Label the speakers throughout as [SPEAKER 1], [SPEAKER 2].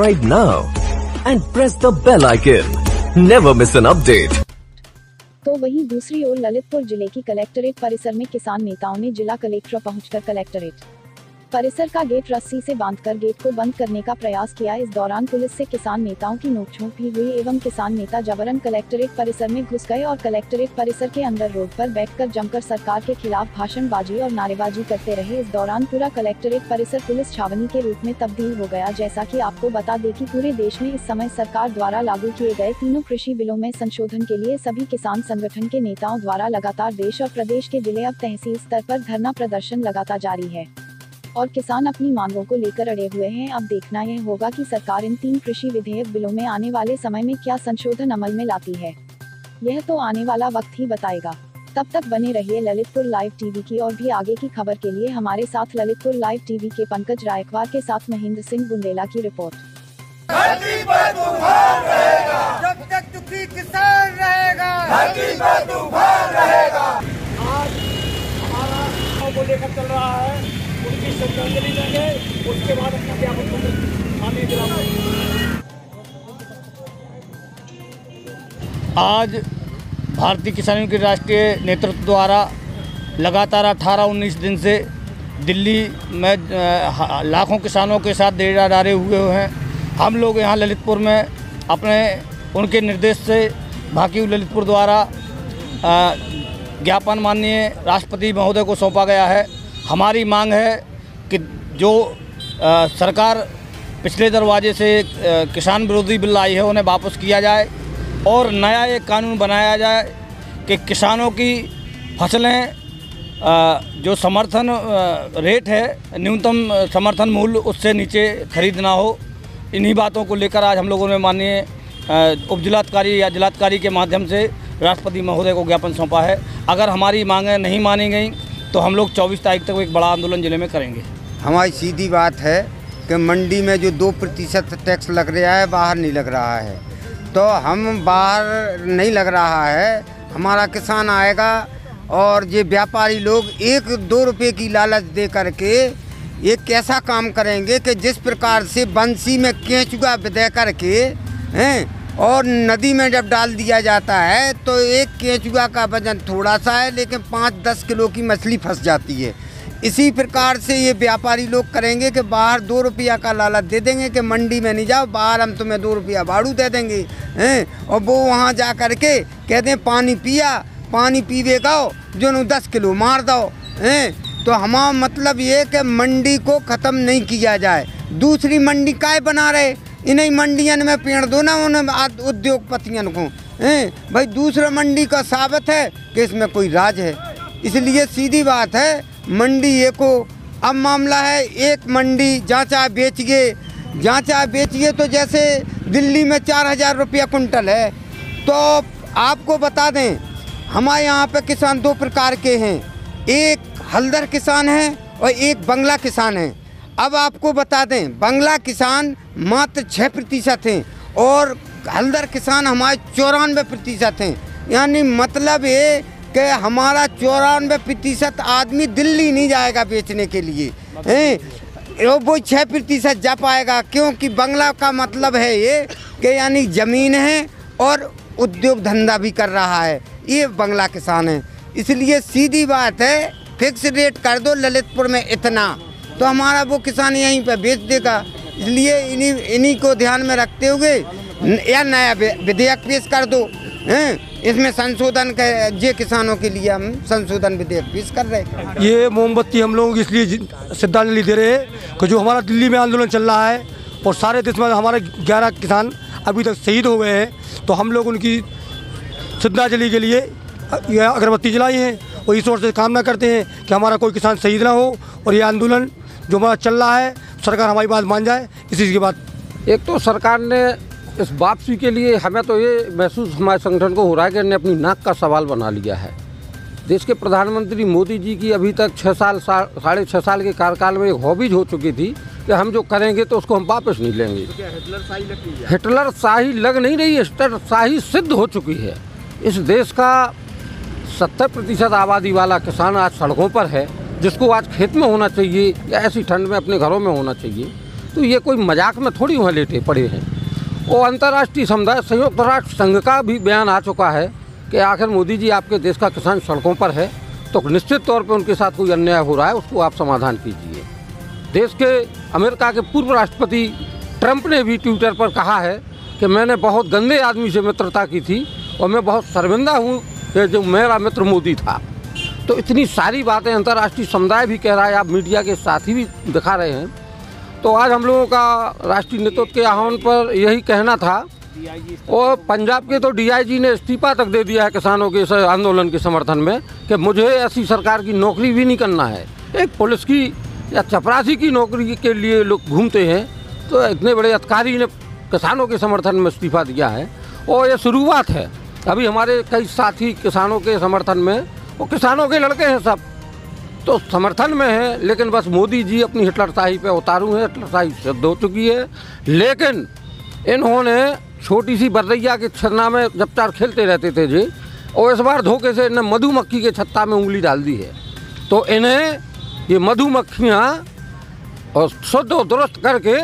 [SPEAKER 1] subscribe now and press the bell icon. Never miss an update.
[SPEAKER 2] तो वहीं दूसरी ओर ललितपुर जिले की कलेक्ट्रेट परिसर में किसान नेताओं ने जिला कलेक्टर पहुंचकर कलेक्ट्रेट परिसर का गेट रस्सी से बांधकर गेट को बंद करने का प्रयास किया। इस दौरान पुलिस से किसान नेताओं की नोकझोंक भी हुई एवं किसान नेता जबरन कलेक्ट्रेट परिसर में घुस गए और कलेक्ट्रेट परिसर के अंदर रोड पर बैठकर जमकर सरकार के खिलाफ भाषणबाजी और नारेबाजी करते रहे। इस दौरान पूरा कलेक्ट्रेट परिसर पुलिस छावनी के रूप में तब्दील हो गया। जैसा कि आपको बता दें कि पूरे देश में इस समय सरकार द्वारा लागू किए गए तीनों कृषि बिलों में संशोधन के लिए सभी किसान संगठन के नेताओं द्वारा लगातार देश और प्रदेश के जिले अब तहसील स्तर पर धरना प्रदर्शन लगातार जारी है और किसान अपनी मांगों को लेकर अड़े हुए हैं। अब देखना यह होगा कि सरकार इन 3 कृषि विधेयक बिलों में आने वाले समय में क्या संशोधन अमल में लाती है, यह तो आने वाला वक्त ही बताएगा। तब तक बने रहिए ललितपुर लाइव टीवी की और भी आगे की खबर के लिए हमारे साथ ललितपुर लाइव टीवी के पंकज रायकवार के साथ महेंद्र सिंह बुंदेला की रिपोर्ट।
[SPEAKER 3] धरती पर तूफान रहेगा, जब तक दुखी किसान रहेगा, धरती पर तूफान रहेगा।
[SPEAKER 4] आज हमारा को लेकर चल रहा है, उनकी श्रद्धांजलि देंगे, उसके बाद अपना ज्ञापन पत्र आने दिलाएंगे। आज भारतीय किसानों के राष्ट्रीय नेतृत्व द्वारा लगातार 18-19 दिन से दिल्ली में लाखों किसानों के साथ डेरा डाले हुए हैं। हम लोग यहाँ ललितपुर में अपने उनके निर्देश से भाकियू ललितपुर द्वारा ज्ञापन माननीय राष्ट्रपति महोदय को सौंपा गया है। हमारी मांग है कि जो सरकार पिछले दरवाजे से किसान विरोधी बिल आई है उन्हें वापस किया जाए और नया एक कानून बनाया जाए कि किसानों की फसलें जो समर्थन रेट है न्यूनतम समर्थन मूल्य उससे नीचे खरीद ना हो। इन्हीं बातों को लेकर आज हम लोगों ने माननीय उपजिलाधिकारी या जिलाधिकारी के माध्यम से राष्ट्रपति महोदय को ज्ञापन सौंपा है। अगर हमारी मांगें नहीं मानी गई तो हम लोग 24 तारीख तक एक बड़ा आंदोलन जिले में करेंगे।
[SPEAKER 5] हमारी सीधी बात है कि मंडी में जो 2% टैक्स लग रहा है बाहर नहीं लग रहा है, तो हम बाहर नहीं लग रहा है, हमारा किसान आएगा और ये व्यापारी लोग 1-2 रुपये की लालच दे करके ये कैसा काम करेंगे कि जिस प्रकार से बंसी में केंचुआ दे करके हैं और नदी में जब डाल दिया जाता है तो एक केंचुआ का वजन थोड़ा सा है लेकिन 5-10 किलो की मछली फंस जाती है। इसी प्रकार से ये व्यापारी लोग करेंगे कि बाहर 2 रुपया का लालच दे देंगे कि मंडी में नहीं जाओ, बाहर हम तुम्हें 2 रुपया भाड़ू दे देंगे हैं, और वो वहाँ जा कर के कहते हैं पानी पिया, पानी पीवे गाओ जो 10 किलो मार दो हैं। तो हमारा मतलब ये कि मंडी को ख़त्म नहीं किया जाए। दूसरी मंडी काय बना रहे, इन्हीं मंडियन में पेड़ दो ना उन उद्योगपतियों को हैं। भाई दूसरा मंडी का साबित है कि इसमें कोई राज है। इसलिए सीधी बात है मंडी एक हो। अब मामला है एक मंडी जहाँ चाहे बेचिए तो जैसे दिल्ली में 4000 रुपया कुंटल है। तो आपको बता दें हमारे यहाँ पे किसान 2 प्रकार के हैं, एक हलदर किसान है और एक बंगला किसान है। अब आपको बता दें बंगला किसान मात्र 6% हैं और हलदर किसान हमारे 94% हैं। यानी मतलब ये कि हमारा 94% आदमी दिल्ली नहीं जाएगा बेचने के लिए हैं, वो 6% जा पाएगा, क्योंकि बंगला का मतलब है ये कि यानी ज़मीन है और उद्योग धंधा भी कर रहा है, ये बंगला किसान है। इसलिए सीधी बात है फिक्स रेट कर दो ललितपुर में इतना, तो हमारा वो किसान यहीं पे बेच देगा। इसलिए इन्हीं को ध्यान में रखते हुए या नया विधेयक पेश कर दो हैं। इसमें संशोधन के किसानों के लिए हम संशोधन विधेयक पेश कर रहे हैं।
[SPEAKER 4] ये मोमबत्ती हम लोग इसलिए श्रद्धांजलि दे रहे हैं कि जो हमारा दिल्ली में आंदोलन चल रहा है और सारे देश में हमारे 11 किसान अभी तक शहीद हो गए हैं, तो हम लोग उनकी श्रद्धांजलि के लिए यह अगरबत्ती जलाई है और ईश्वर से कामना करते हैं कि हमारा कोई किसान शहीद ना हो और ये आंदोलन जो हमारा चल रहा है सरकार हमारी बात मान जाए। इसी के बाद
[SPEAKER 6] एक तो सरकार ने इस वापसी के लिए हमें तो ये महसूस हमारे संगठन को हो रहा है कि इन्होंने अपनी नाक का सवाल बना लिया है। देश के प्रधानमंत्री मोदी जी की अभी तक 6 साल के कार्यकाल में एक हॉबीज हो चुकी थी कि हम जो करेंगे तो उसको हम वापस नहीं लेंगे। हिटलर शाही लग नहीं रही, हिटलर शाही सिद्ध हो चुकी है। इस देश का 70% आबादी वाला किसान आज सड़कों पर है, जिसको आज खेत में होना चाहिए या ऐसी ठंड में अपने घरों में होना चाहिए। तो ये कोई मजाक में थोड़ी वहाँ लेटे पड़े हैं। और अंतर्राष्ट्रीय समुदाय, संयुक्त राष्ट्र संघ का भी बयान आ चुका है कि आखिर मोदी जी आपके देश का किसान सड़कों पर है तो निश्चित तौर पे उनके साथ कोई अन्याय हो रहा है, उसको आप समाधान कीजिए। देश के अमेरिका के पूर्व राष्ट्रपति ट्रंप ने भी ट्विटर पर कहा है कि मैंने बहुत गंदे आदमी से मित्रता की थी और मैं बहुत शर्मिंदा हूँ कि जो मेरा मित्र मोदी था। तो इतनी सारी बातें अंतर्राष्ट्रीय समुदाय भी कह रहा है, आप मीडिया के साथी भी दिखा रहे हैं। तो आज हम लोगों का राष्ट्रीय नेतृत्व के आह्वान पर यही कहना था। और पंजाब के तो डीआईजी ने इस्तीफा तक दे दिया है किसानों के इस आंदोलन के समर्थन में कि मुझे ऐसी सरकार की नौकरी भी नहीं करना है। एक पुलिस की या चपरासी की नौकरी के लिए लोग घूमते हैं, तो इतने बड़े अधिकारी ने किसानों के समर्थन में इस्तीफा दिया है। और ये शुरुआत है, अभी हमारे कई साथी किसानों के समर्थन में, वो किसानों के लड़के हैं सब, तो समर्थन में है। लेकिन बस मोदी जी अपनी हिटलरशाही पे उतारू है, हिटलरशाही सिद्ध हो चुकी है। लेकिन इन्होंने छोटी सी बर्रैया के छन्ना में जब चार खेलते रहते थे जी, और इस बार धोखे से इन्हें मधुमक्खी के छत्ता में उंगली डाल दी है। तो इन्हें ये मधुमक्खियाँ और शुद्ध और दुरुस्त करके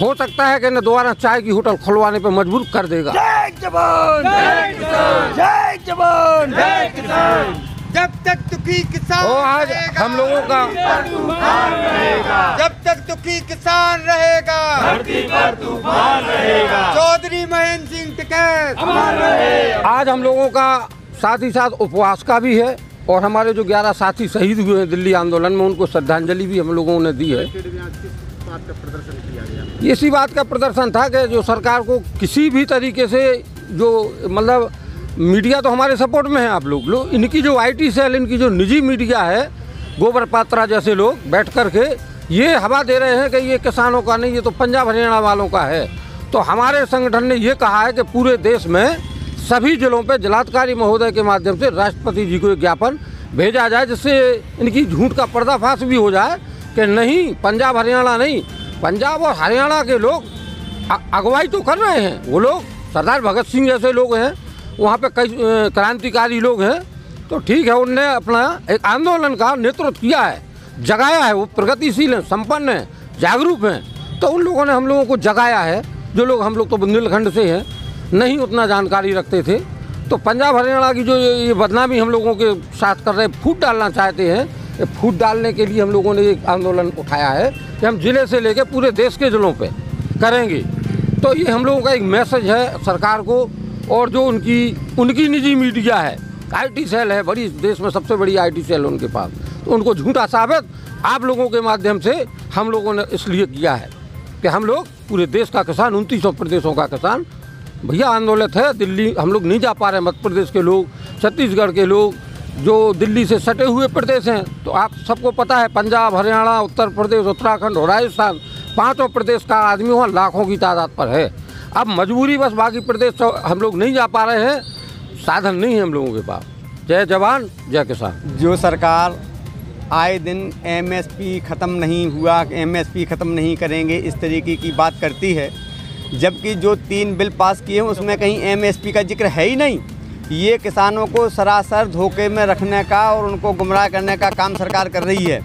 [SPEAKER 6] हो सकता है कि इन्हें दोबारा चाय की होटल खुलवाने पर मजबूर कर देगा।
[SPEAKER 3] जय जवान, जय किसान, जय जवान, जय किसान। जब तक दुखी किसान
[SPEAKER 6] आज हम लोगों का
[SPEAKER 3] जब तक दुखी किसान रहेगा, धरती पर तूफान रहेगा। चौधरी महेंद्र सिंह टिकैत अमर रहे।
[SPEAKER 6] आज हम लोगों का साथ ही साथ उपवास का भी है, और हमारे जो 11 साथी शहीद हुए हैं दिल्ली आंदोलन में, उनको श्रद्धांजलि भी हम लोगों ने दी है। इसी बात का प्रदर्शन था कि जो सरकार को किसी भी तरीके से, जो मतलब मीडिया तो हमारे सपोर्ट में है, आप लोग इनकी जो आईटी सेल, इनकी जो निजी मीडिया है, गोबर पात्रा जैसे लोग बैठ कर के ये हवा दे रहे हैं कि ये किसानों का नहीं, ये तो पंजाब हरियाणा वालों का है। तो हमारे संगठन ने ये कहा है कि पूरे देश में सभी जिलों पे जिलाधिकारी महोदय के माध्यम से राष्ट्रपति जी को एक ज्ञापन भेजा जाए, जिससे इनकी झूठ का पर्दाफाश भी हो जाए कि नहीं, पंजाब हरियाणा नहीं, पंजाब और हरियाणा के लोग अगुवाई तो कर रहे हैं। वो लोग सरदार भगत सिंह जैसे लोग हैं, वहाँ पे कई क्रांतिकारी लोग हैं, तो ठीक है, उनने अपना एक आंदोलन का नेतृत्व किया है, जगाया है, वो प्रगतिशील हैं, संपन्न हैं, जागरूक हैं। तो उन लोगों ने हम लोगों को जगाया है। जो लोग, हम लोग तो बुंदेलखंड से हैं, नहीं उतना जानकारी रखते थे, तो पंजाब हरियाणा की जो ये बदनामी हम लोगों के साथ कर रहे, फूट डालना चाहते हैं, ये फूट डालने के लिए हम लोगों ने एक आंदोलन उठाया है कि हम जिले से लेकर पूरे देश के जिलों पे करेंगे। तो ये हम लोगों का एक मैसेज है सरकार को। और जो उनकी निजी मीडिया है, आईटी सेल है, बड़ी देश में सबसे बड़ी आईटी सेल है उनके पास, तो उनको झूठा साबित आप लोगों के माध्यम से हम लोगों ने इसलिए किया है कि हम लोग पूरे देश का किसान, 2900 प्रदेशों का किसान भैया आंदोलित है। दिल्ली हम लोग नहीं जा पा रहे, मध्य प्रदेश के लोग, छत्तीसगढ़ के लोग, जो दिल्ली से सटे हुए प्रदेश हैं, तो आप सबको पता है पंजाब, हरियाणा, उत्तर प्रदेश, उत्तराखंड और राजस्थान, 5 प्रदेश का आदमी वहाँ लाखों की तादाद पर है। अब मजबूरी बस बाकी प्रदेश हम लोग नहीं जा पा रहे हैं, साधन नहीं है हम लोगों के पास। जय जवान, जय किसान।
[SPEAKER 5] जो सरकार आए दिन एमएसपी ख़त्म नहीं हुआ, एमएसपी ख़त्म नहीं करेंगे, इस तरीके की बात करती है, जबकि जो 3 बिल पास किए हैं उसमें कहीं एमएसपी का जिक्र है ही नहीं। ये किसानों को सरासर धोखे में रखने का और उनको गुमराह करने का काम सरकार कर रही है।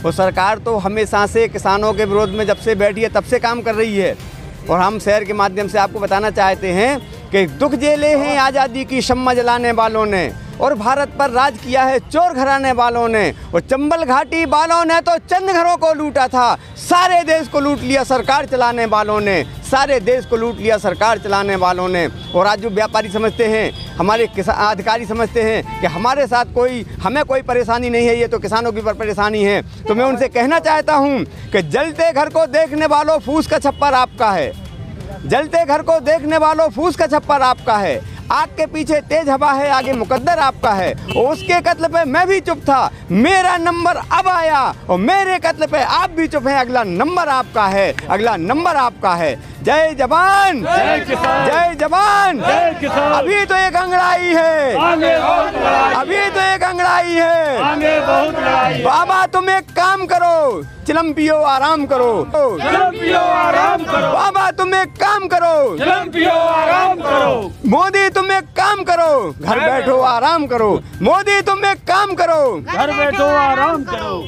[SPEAKER 5] और सरकार तो हमेशा से किसानों के विरोध में जब से बैठी है तब से काम कर रही है। और हम शहर के माध्यम से आपको बताना चाहते हैं कि दुख झेले हैं आज़ादी की शम्मा जलाने वालों ने, और भारत पर राज किया है चोर घराने वालों ने, और चंबल घाटी वालों ने तो चंद घरों को लूटा था, सारे देश को लूट लिया सरकार चलाने वालों ने, सारे देश को लूट लिया सरकार चलाने वालों ने। और आज जो व्यापारी समझते हैं, हमारे अधिकारी समझते हैं कि हमारे साथ हमें कोई परेशानी नहीं है, ये तो किसानों की परेशानी है। तो मैं उनसे कहना चाहता हूँ कि जलते घर को देखने वालों फूस का छप्पर आपका है, जलते घर को देखने वालों फूस का छप्पर आपका है, आग के पीछे तेज हवा है, आगे मुकद्दर आपका है। और उसके कत्ल पे मैं भी चुप था, मेरा नंबर अब आया, और मेरे कत्ल पे आप भी चुप हैं, अगला नंबर आपका है, अगला नंबर आपका है। जय जवान, जय किसान, जय जवान, जय किसान। अभी तो एक अंगड़ाई है, आगे बहुत लड़ाई, अभी तो एक अंगड़ाई है, आगे बहुत लड़ाई। बाबा तुम एक काम करो, चिलम पियो आराम करो, चिलम पियो आराम करो। बाबा तुम एक काम करो, चिलम पियो आराम करो। मोदी तुम एक काम करो, घर बैठो आराम करो। मोदी तुम एक काम करो, घर बैठो आराम करो।